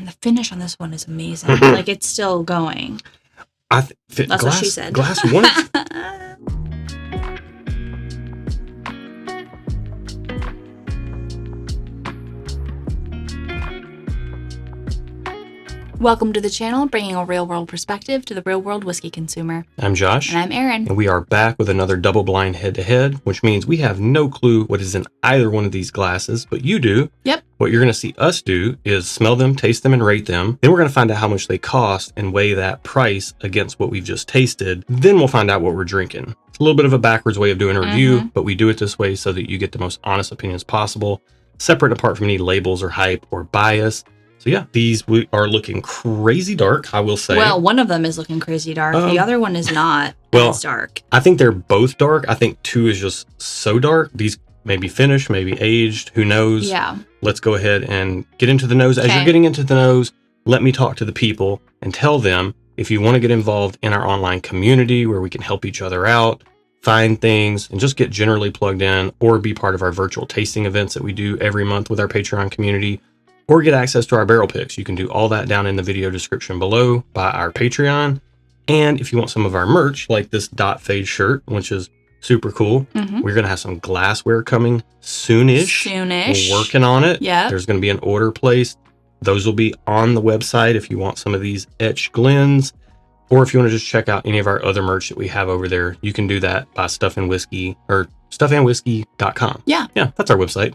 Man, the finish on this one is amazing. Like, it's still going. That's what she said. Glass one. Welcome to the channel, bringing a real-world perspective to the real-world whiskey consumer. I'm Josh. And I'm Erin. And we are back with another double blind head-to-head, which means we have no clue what is in either one of these glasses, but you do. Yep. What you're going to see us do is smell them, taste them, and rate them. Then we're going to find out how much they cost and weigh that price against what we've just tasted. Then we'll find out what we're drinking. It's a little bit of a backwards way of doing a review, but we do it this way so that you get the most honest opinions possible, separate and apart from any labels or hype or bias. So yeah, these are looking crazy dark, I will say. Well, one of them is looking crazy dark. The other one is not as dark. I think they're both dark. I think 2 is just so dark. These may be finished, maybe aged, who knows? Yeah. Let's go ahead and get into the nose. As you're getting into the nose, let me talk to the people and tell them if you want to get involved in our online community where we can help each other out, find things, and just get generally plugged in, or be part of our virtual tasting events that we do every month with our Patreon community, or get access to our barrel picks. You can do all that down in the video description below by our Patreon. And if you want some of our merch, like this Dot Fade shirt, which is super cool, we're going to have some glassware coming soonish. We're working on it. Yeah. There's going to be an order placed. Those will be on the website if you want some of these etched glens. Or if you want to just check out any of our other merch that we have over there, you can do that by stuffandwhiskey or stuffandwhiskey.com. Yeah. Yeah, that's our website.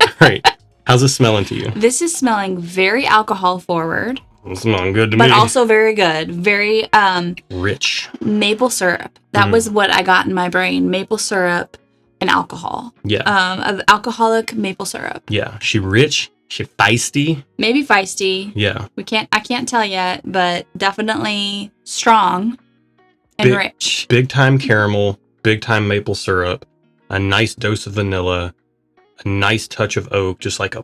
All right. How's this smelling to you? This is smelling very alcohol forward. It's smelling good to me. But also very good. Very rich. Maple syrup. That was what I got in my brain. Maple syrup and alcohol. Yeah. Alcoholic maple syrup. Yeah. She rich. She feisty. Maybe feisty. Yeah. I can't tell yet, but definitely strong and rich. Big time caramel, big time maple syrup, a nice dose of vanilla, a nice touch of oak, just like a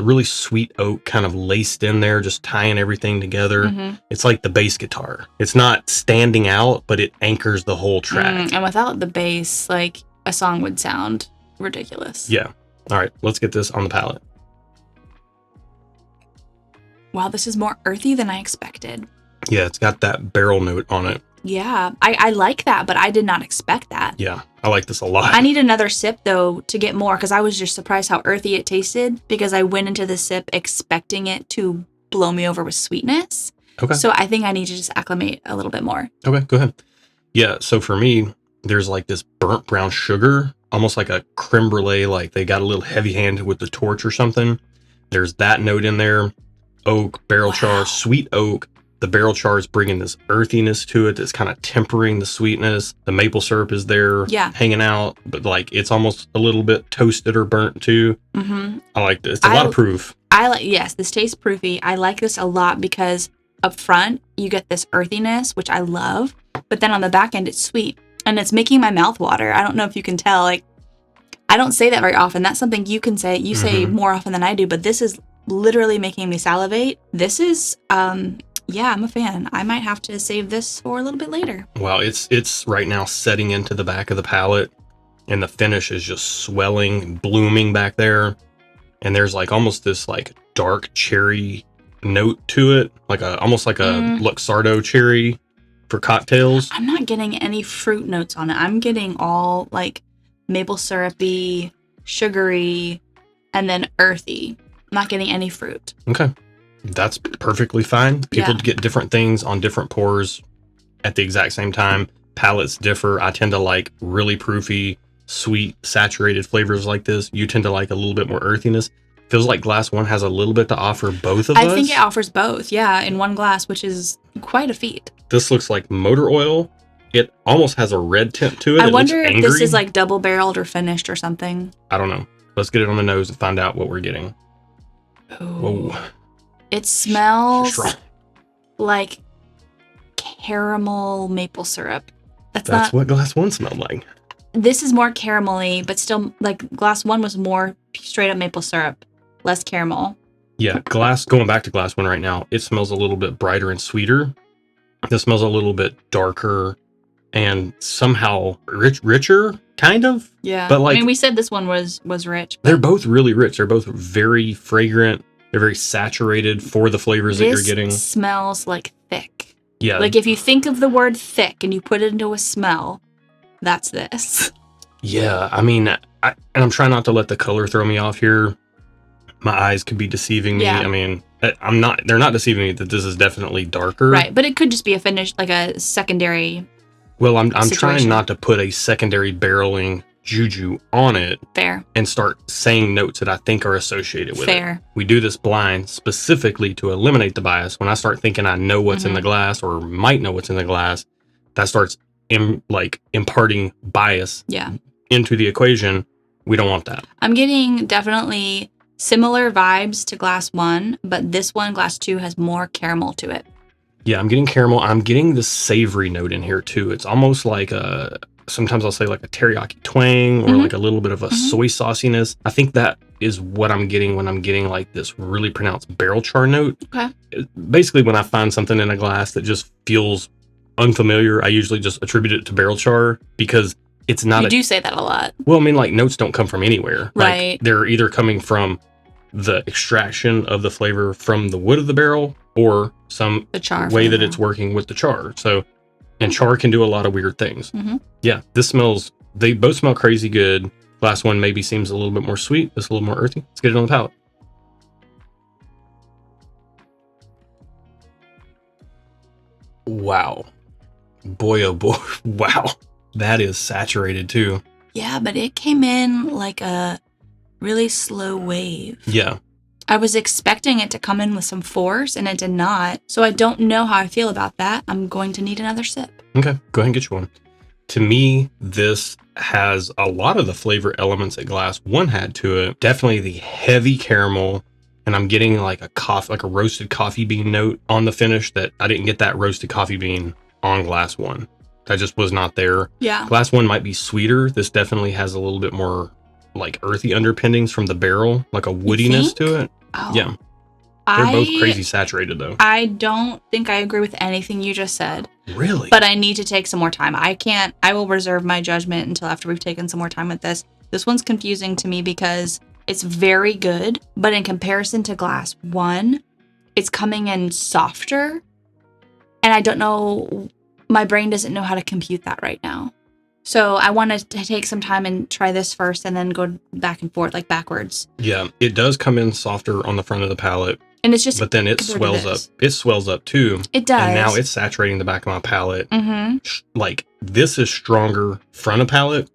really sweet oak kind of laced in there, just tying everything together. It's like the bass guitar. It's not standing out, but it anchors the whole track. And without the bass, like, a song would sound ridiculous. Yeah. All right, let's get this on the palate. Wow, this is more earthy than I expected. Yeah, it's got that barrel note on it. Yeah, I like that, but I did not expect that. Yeah, I like this a lot. I need another sip, though, to get more, because I was just surprised how earthy it tasted, because I went into the sip expecting it to blow me over with sweetness. Okay. So I think I need to just acclimate a little bit more. Okay, go ahead. Yeah, so for me, there's like this burnt brown sugar, almost like a creme brulee, like they got a little heavy-handed with the torch or something. There's that note in there. Oak, barrel char, sweet oak. The barrel char is bringing this earthiness to it that's kind of tempering the sweetness. The maple syrup is there hanging out, but like it's almost a little bit toasted or burnt too. I like this. It's a lot of proof. Yes, this tastes proofy. I like this a lot because up front you get this earthiness, which I love, but then on the back end it's sweet and it's making my mouth water. I don't know if you can tell. Like, I don't say that very often. That's something you can say. You say more often than I do, but this is literally making me salivate. This is yeah, I'm a fan. I might have to save this for a little bit later. Wow, it's right now setting into the back of the palate, and the finish is just swelling, blooming back there. And there's like almost this like dark cherry note to it, like almost like a Luxardo cherry for cocktails. I'm not getting any fruit notes on it. I'm getting all like maple syrupy, sugary, and then earthy. I'm not getting any fruit. Okay. That's perfectly fine. People get different things on different pours at the exact same time. Palates differ. I tend to like really proofy, sweet, saturated flavors like this. You tend to like a little bit more earthiness. Feels like glass one has a little bit to offer both of us. I think it offers both, in one glass, which is quite a feat. This looks like motor oil. It almost has a red tint to it. I wonder if this is like double barreled or finished or something. I don't know. Let's get it on the nose and find out what we're getting. Ooh. Whoa. It smells like caramel maple syrup. That's what glass one smelled like. This is more caramelly, but still, like, glass one was more straight up maple syrup, less caramel. Yeah, going back to glass one right now, it smells a little bit brighter and sweeter. This smells a little bit darker and somehow richer, kind of. Yeah. But like, I mean, we said this one was rich. They're both really rich. They're both very fragrant, They're very saturated for the flavors that you're getting. This smells like thick. Yeah. Like if you think of the word thick and you put it into a smell, that's this. Yeah, I mean, and I'm trying not to let the color throw me off here. My eyes could be deceiving me. Yeah. I mean, they're not deceiving me that this is definitely darker. Right, but it could just be a finish, like a secondary. Well, I'm situation. trying not to put a secondary barreling juju on it. Fair. And start saying notes that I think are associated with Fair. it. We do this blind specifically to eliminate the bias. When I start thinking I know what's in the glass or might know what's in the glass, that starts imparting bias into the equation. We don't want that. I'm getting definitely similar vibes to glass 1, but this one, glass 2, has more caramel to it. Yeah, I'm getting caramel. I'm getting the savory note in here too. It's almost like sometimes I'll say like a teriyaki twang or like a little bit of a soy sauciness. I think that is what I'm getting when I'm getting like this really pronounced barrel char note. Okay. Basically, when I find something in a glass that just feels unfamiliar, I usually just attribute it to barrel char because it's not. You do say that a lot. Well, I mean, like notes don't come from anywhere. Right. Like, they're either coming from the extraction of the flavor from the wood of the barrel or some the char way that it's working with the char. So, and char can do a lot of weird things. Yeah, they both smell crazy good. Glass 1 maybe seems a little bit more sweet. This a little more earthy. Let's get it on the palate. Wow. Boy, oh boy. Wow. That is saturated too. Yeah, but it came in like a really slow wave. Yeah. I was expecting it to come in with some force, and it did not. So I don't know how I feel about that. I'm going to need another sip. Okay, go ahead and get you one. To me, this has a lot of the flavor elements that glass 1 had to it. Definitely the heavy caramel, and I'm getting like a roasted coffee bean note on the finish that I didn't get that roasted coffee bean on glass 1. That just was not there. Yeah. Glass 1 might be sweeter. This definitely has a little bit more like earthy underpinnings from the barrel, like a woodiness to it. Oh. Yeah. They're both crazy saturated though. I don't think I agree with anything you just said. Really? But I need to take some more time. I will reserve my judgment until after we've taken some more time with this. This one's confusing to me because it's very good, but in comparison to glass 1, it's coming in softer. And I don't know, my brain doesn't know how to compute that right now. So I wanted to take some time and try this first and then go back and forth, like backwards. Yeah, it does come in softer on the front of the palate. And it's just, but then it swells up. It swells up too. It does. And now it's saturating the back of my palate. Like this is stronger front of palate.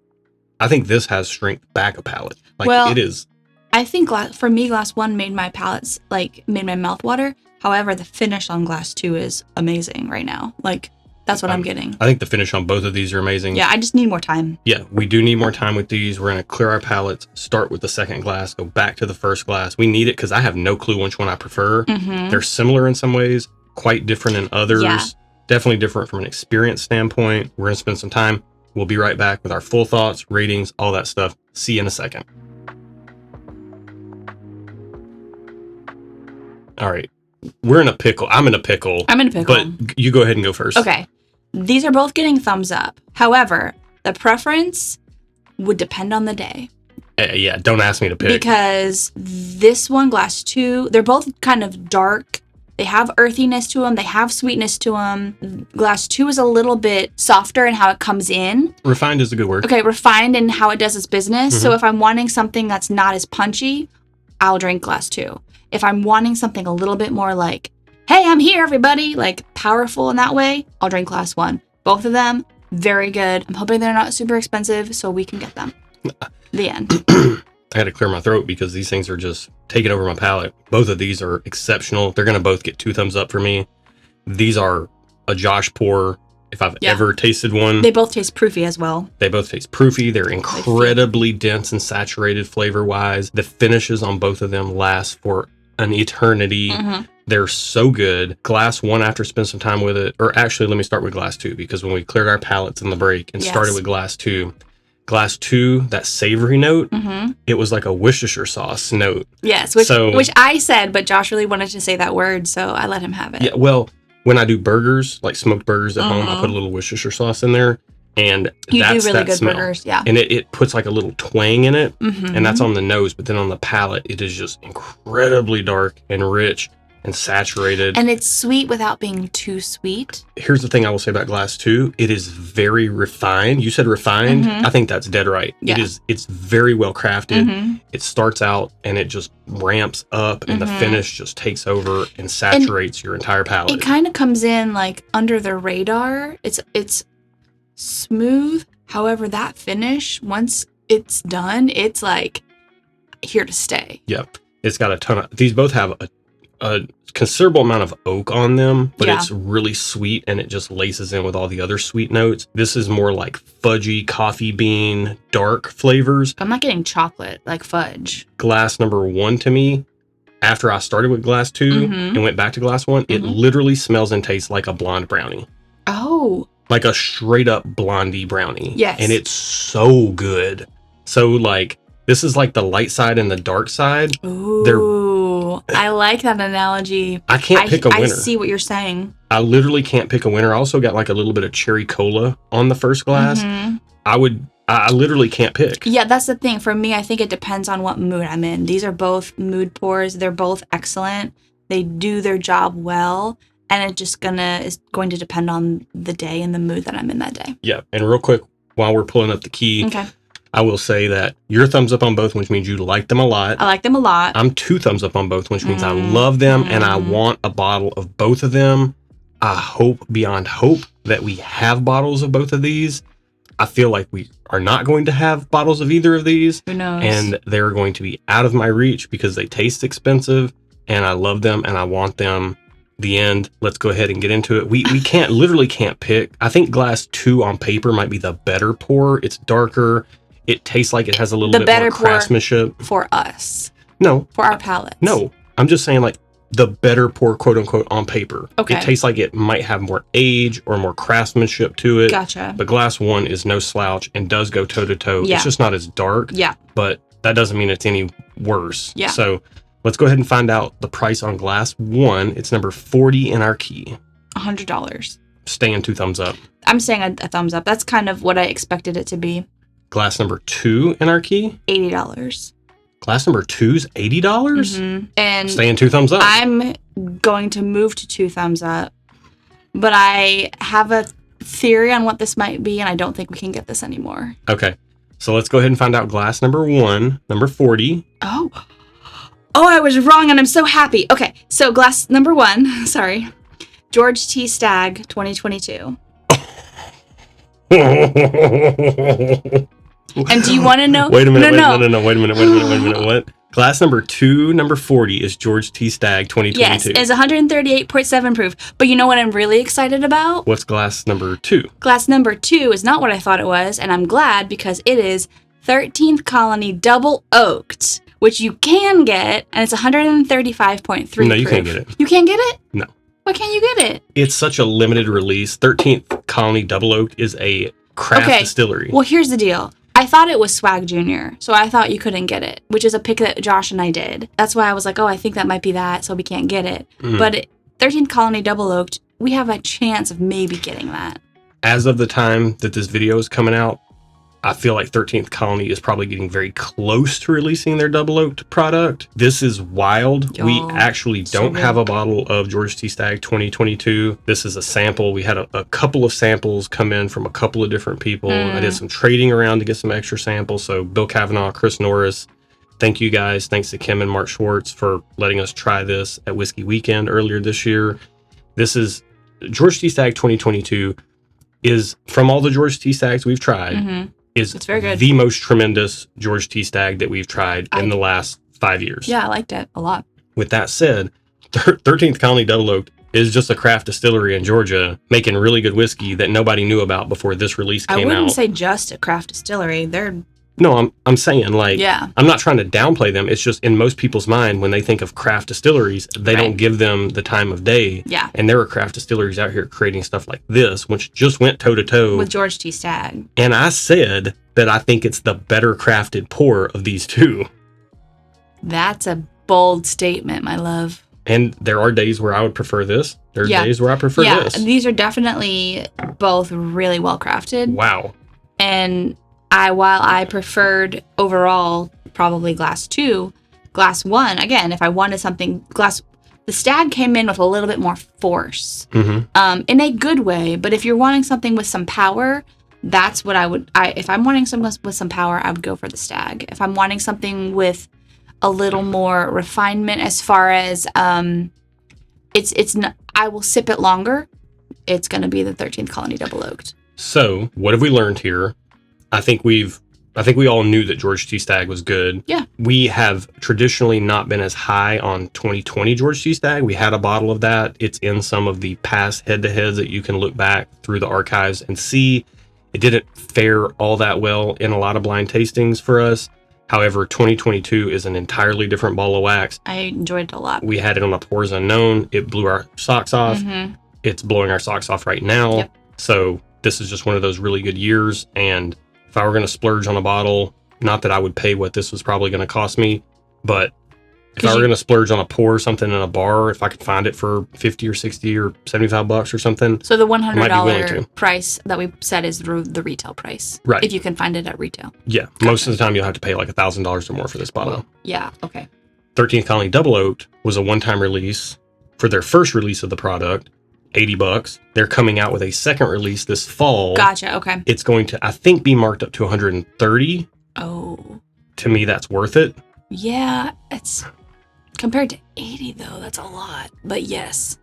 I think this has strength back of palate. Like it is. I think for me, glass 1 made my palates, made my mouth water. However, the finish on glass 2 is amazing right now. Like, that's what I'm getting. I think the finish on both of these are amazing. Yeah, I just need more time. Yeah, we do need more time with these. We're going to clear our palates, start with the second glass, go back to the first glass. We need it because I have no clue which one I prefer. They're similar in some ways, quite different in others. Yeah. Definitely different from an experience standpoint. We're going to spend some time. We'll be right back with our full thoughts, ratings, all that stuff. See you in a second. All right. We're in a pickle. I'm in a pickle. I'm in a pickle. But you go ahead and go first. Okay. These are both getting thumbs up. However, the preference would depend on the day. Yeah, don't ask me to pick. Because this one, glass 2, they're both kind of dark. They have earthiness to them. They have sweetness to them. Glass 2 is a little bit softer in how it comes in. Refined is a good word. Okay, refined in how it does its business. So if I'm wanting something that's not as punchy, I'll drink glass 2. If I'm wanting something a little bit more like, hey, I'm here, everybody, like powerful in that way, I'll drink glass 1. Both of them, very good. I'm hoping they're not super expensive so we can get them. The end. I had to clear my throat because these things are just taking over my palate. Both of these are exceptional. They're going to both get 2 thumbs up for me. These are a Josh pour if I've ever tasted one. They both taste proofy as well. They both taste proofy. They're incredibly dense and saturated flavor-wise. The finishes on both of them last for an eternity. They're so good. Glass 1, after spending some time with it, or actually, let me start with glass 2, because when we cleared our palates in the break and started with glass 2, that savory note, it was like a Worcestershire sauce note. Yes, which I said, but Josh really wanted to say that word, so I let him have it. Yeah, well, when I do burgers, like smoked burgers at home, I put a little Worcestershire sauce in there. You that's do really that good smell. burgers, yeah. And it puts like a little twang in it, Mm-hmm. and that's on the nose. But then on the palate, it is just incredibly dark and rich and saturated. And it's sweet without being too sweet. Here's the thing I will say about Glass 2. It is very refined. You said refined. Mm-hmm. I think that's dead right. Yeah. It's very well crafted. Mm-hmm. It starts out and it just ramps up, and the Mhm. finish just takes over and saturates your entire palate. It kind of comes in like under the radar. It's smooth. However, that finish, once it's done, it's like here to stay. Yep. It's got a ton of, these both have a considerable amount of oak on them, but Yeah. it's really sweet and it just laces in with all the other sweet notes. This is more like fudgy, coffee bean, dark flavors. I'm not getting chocolate like fudge. Glass number 1 to me, after I started with Glass 2 Mhm. and went back to Glass 1, it Mhm. literally smells and tastes like a blonde brownie. Oh, Like a straight up blondie brownie. Yes. And it's so good. So like, this is like the light side and the dark side. ooh, I like that analogy. I can't pick a winner. I see what you're saying. I literally can't pick a winner. I also got like a little bit of cherry cola on the first glass. Mhm. I literally can't pick. Yeah, that's the thing. For me, I think it depends on what mood I'm in. These are both mood pours. They're both excellent. They do their job well. And it just is going to depend on the day and the mood that I'm in that day. Yeah. And real quick, while we're pulling up the key, Okay. I will say that your thumbs up on both, which means you like them a lot. I like them a lot. I'm 2 thumbs up on both, which means I love them and I want a bottle of both of them. I hope beyond hope that we have bottles of both of these. I feel like we are not going to have bottles of either of these. Who knows? And they're going to be out of my reach because they taste expensive and I love them and I want them. The end. Let's go ahead and get into it. We literally can't pick. I think Glass 2 on paper might be the better pour. It's darker. It tastes like it has a little bit more craftsmanship. For us. No. For our palates. No. I'm just saying like the better pour, quote unquote, on paper. Okay. It tastes like it might have more age or more craftsmanship to it. Gotcha. But Glass 1 is no slouch and does go toe to toe. Yeah. It's just not as dark. Yeah. But that doesn't mean it's any worse. Yeah. So let's go ahead and find out the price on Glass 1. It's number 40 in our key. $100. Staying 2 thumbs up. I'm saying a thumbs up. That's kind of what I expected it to be. Glass number 2 in our key. $80. Glass number 2's $80. Mm-hmm. And Staying 2 thumbs up. I'm going to move to 2 thumbs up. But I have a theory on what this might be, and I don't think we can get this anymore. Okay. So let's go ahead and find out Glass number 1, number 40. Oh, I was wrong, and I'm so happy. Okay, so glass number 1, sorry. George T Stagg, 2022. And do you want to know? Wait a minute. No. Wait a minute. What? Glass number 2, number 40 is George T Stagg 2022. Yes, it's 138.7 proof. But you know what I'm really excited about? What's glass number 2? Glass number 2 is not what I thought it was, and I'm glad because it is 13th Colony Double Oaked, which you can get, and it's 135.3 No, you proof. can't get it. You can't get it? No. Why can't you get it? It's such a limited release. 13th Colony Double Oaked is a craft distillery. Well, here's the deal. I thought it was Swag Junior, so I thought you couldn't get it, which is a pick that Josh and I did. That's why I was like, I think that might be that, so we can't get it. Mm. But 13th Colony Double Oaked, we have a chance of maybe getting that. As of the time that this video is coming out, I feel like 13th Colony is probably getting very close to releasing their Double Oaked product. This is wild. We actually don't have a bottle of George T Stagg 2022. This is a sample. We had a couple of samples come in from a couple of different people. I did some trading around to get some extra samples. So Bill Kavanaugh, Chris Norris, thank you guys. Thanks to Kim and Mark Schwartz for letting us try this at Whiskey Weekend earlier this year. This is George T Stagg 2022 is, from all the George T Staggs we've tried, is It's very good. the most tremendous George T Stagg that we've tried in the last 5 years. Yeah, I liked it a lot. With that said, 13th Colony Double Oaked is just a craft distillery in Georgia making really good whiskey that nobody knew about before this release came out. I wouldn't say just a craft distillery. No, I'm saying, like, Yeah. I'm not trying to downplay them. It's just in most people's mind, when they think of craft distilleries, they don't give them the time of day. Yeah. And there are craft distilleries out here creating stuff like this, which just went toe to toe With George T Stagg. And I said that I think it's the better crafted pour of these two. That's a bold statement, my love. And there are days where I would prefer this. There are days where I prefer this. Yeah, these are definitely both really well crafted. Wow. And while I preferred overall probably glass 2, glass 1, again, if I wanted something, the Stag came in with a little bit more force, in a good way. But if you're wanting something with some power, that's what if I'm wanting something with some power, I would go for the Stag. If I'm wanting something with a little more refinement as far as, it's not, I will sip it longer, it's going to be the 13th Colony Double Oaked. So what have we learned here? I think we all knew that George T Stagg was good. Yeah. We have traditionally not been as high on 2020 George T Stagg. We had a bottle of that. It's in some of the past head-to-heads that you can look back through the archives and see. It didn't fare all that well in a lot of blind tastings for us. However, 2022 is an entirely different ball of wax. I enjoyed it a lot. We had it on a Pours Unknown. It blew our socks off. Mm-hmm. It's blowing our socks off right now. Yep. So this is just one of those really good years. And if I were going to splurge on a bottle, not that I would pay what this was probably going to cost me, but if I were going to splurge on a pour something in a bar, if I could find it for 50 or 60 or $75 or something. So the $100 price that we said is the retail price. Right. If you can find it at retail. Yeah. Gotcha. Most of the time you'll have to pay like $1,000 or more for this bottle. Well, yeah. Okay. 13th Colony Double Oaked was a one-time release for their first release of the product, $80. They're coming out with a second release this fall. Gotcha. Okay. It's going to, I think, be marked up to $130. Oh. To me, that's worth it. Yeah, it's compared to 80 though. That's a lot. But yes.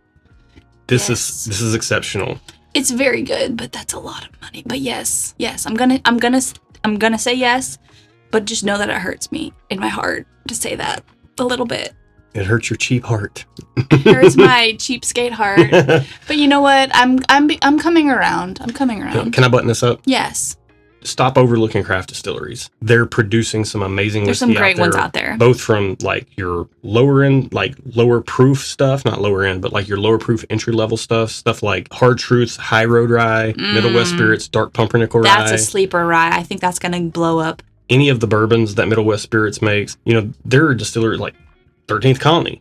This is exceptional. It's very good, but that's a lot of money. But yes, I'm gonna say yes, but just know that it hurts me in my heart to say that a little bit. It hurts your cheap heart. It hurts my cheapskate heart. But you know what? I'm coming around. I'm coming around. Can I button this up? Yes. Stop overlooking craft distilleries. They're producing some amazing whiskey out there. There's some great ones out there. Both from like your lower end, like lower proof stuff, not lower end, but like your lower proof entry level stuff like Hard Truths, High Road Rye, Middle West Spirits, Dark Pumpernickel Rye. That's a sleeper rye. I think that's going to blow up. Any of the bourbons that Middle West Spirits makes, there are distilleries like 13th Colony.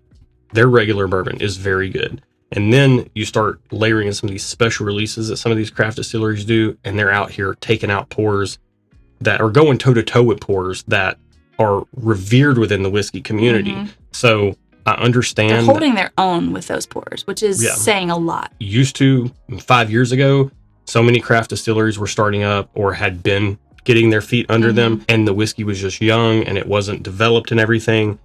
Their regular bourbon is very good. And then you start layering in some of these special releases that some of these craft distilleries do, and they're out here taking out pours that are going toe-to-toe with pours that are revered within the whiskey community. Mm-hmm. So I understand. They're holding their own with those pours, which is saying a lot. Used to, 5 years ago, so many craft distilleries were starting up or had been getting their feet under them, and the whiskey was just young and it wasn't developed and everything.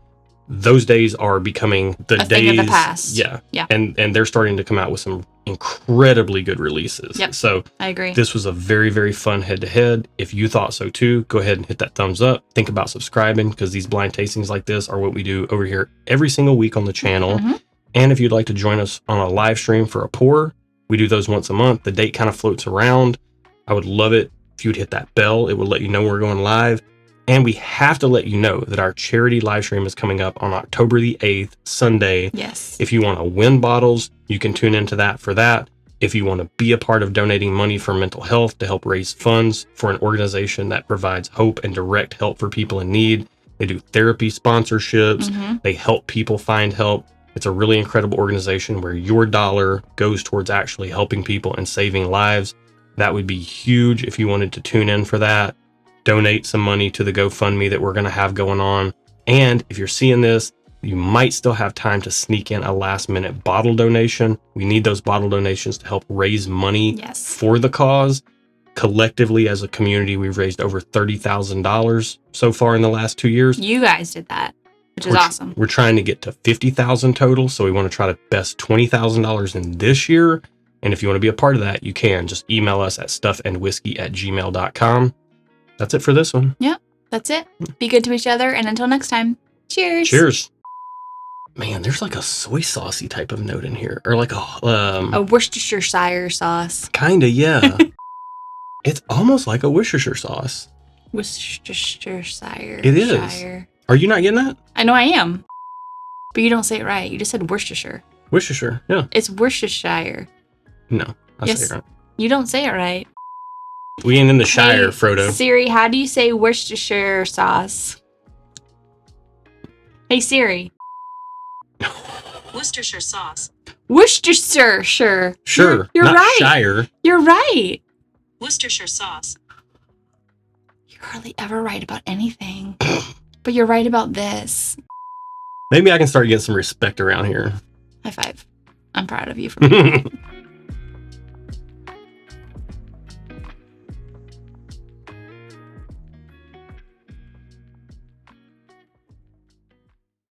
Those days are becoming the days thing of the past. Yeah. And they're starting to come out with some incredibly good releases. Yep. So I agree. This was a very, very fun head-to-head. If you thought so too, go ahead and hit that thumbs up. Think about subscribing, because these blind tastings like this are what we do over here every single week on the channel. Mm-hmm. And if you'd like to join us on a live stream for a pour, we do those once a month. The date kind of floats around. I would love it if you'd hit that bell. It will let you know when we're going live. And we have to let you know that our charity live stream is coming up on October the 8th, Sunday. Yes. If you want to win bottles, you can tune into that for that. If you want to be a part of donating money for mental health to help raise funds for an organization that provides hope and direct help for people in need. They do therapy sponsorships. Mm-hmm. They help people find help. It's a really incredible organization where your dollar goes towards actually helping people and saving lives. That would be huge if you wanted to tune in for that. Donate some money to the GoFundMe that we're going to have going on. And if you're seeing this, you might still have time to sneak in a last minute bottle donation. We need those bottle donations to help raise money for the cause. Collectively, as a community, we've raised over $30,000 so far in the last 2 years. You guys did that, which is awesome. We're trying to get to $50,000 total. So we want to try to best $20,000 in this year. And if you want to be a part of that, you can just email us at stuffandwhiskey@gmail.com. That's it for this one. Yep, that's it. Be good to each other, and until next time, cheers. Cheers. Man, there's like a soy saucy type of note in here, or like a Worcestershire sauce. Kinda, yeah. It's almost like a Worcestershire sauce. Worcestershire. It is. Shire. Are you not getting that? I know I am, but you don't say it right. You just said Worcestershire. Worcestershire, yeah. It's Worcestershire. No, I say it right. You don't say it right. We ain't in the Shire, Frodo. Siri, how do you say Worcestershire sauce? Hey, Siri. Worcestershire sauce. Worcestershire, sure. Sure. You're not right. Shire. You're right. Worcestershire sauce. You're hardly ever right about anything. But you're right about this. Maybe I can start getting some respect around here. High five. I'm proud of you for